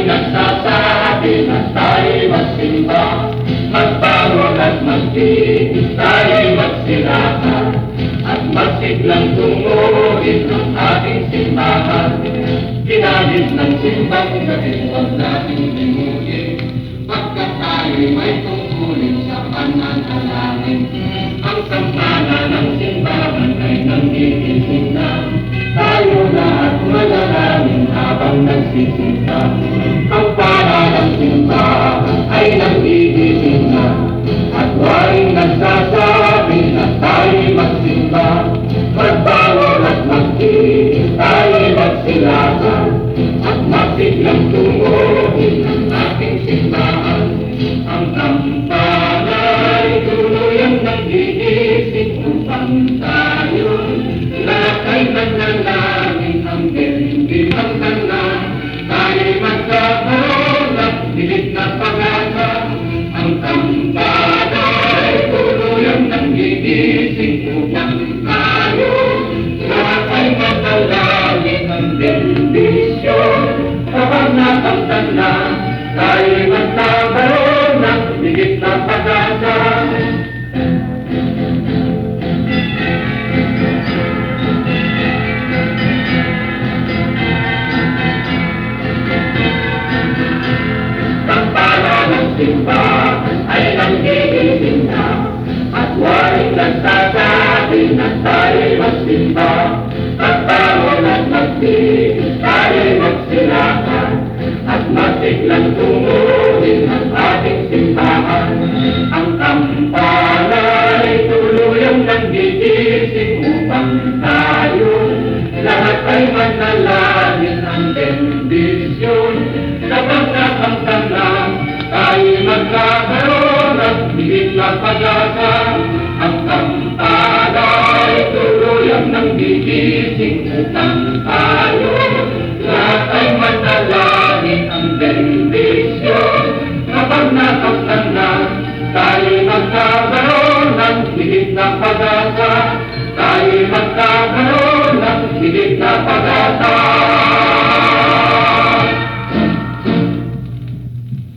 nagsasabi na tayo'y magsimba, magbangon at magtiis, tayo'y magsilakad, at magsiglang tumuhin ang ating simbahan. Ginamit ng simbang gabi, huwag nating limutin, pagkat tayo'y may tungkulin sa pananalangin. Ang sampana ng simbahan ay nangigising na, tayo lahat manalangin habang nagsisimba. Ang para ng simbahan ay nangigising na, at waring nagsasabi na tayo'y magsimba, magbangon at magtiis, tayo'y magsilakan, at magsiglang tumuhin ang ating simbahan. Ang kampana ay tuluyang nag-iisip upang tayo lahat ay manalangin. Ang bendibang na tayo'y magkakaroon at pilit na pag-asa. Ang kampana ay tuluyang nag-iisip upang tayo lahat ay manalangin. Ang bendisyon kapag nakamtan na tayo'y magkakaroon at pilit na pag-asa. Simbahan ay nangigising na, at waring nagsasabi na tayo'y magsimba, magbangon at magtiis, tayo'y magsilakan, at magsiglang tumuhin ang ating simbahan. Ang kampana ay tuluyang nangigising upang tayo lahat ay manalangin. Ang bendisyon kapag nakamtan na tayo'y magkakaroon at higit na pag-asa. Ang kampana ay tuluyang nanggigising upang tayo lahat ay manalangin. Ang bendisyon kapag nakamtan na tayo'y magkakaroon at higit na pag-asa. Tayo'y magkakaroon at higit na pag-asa.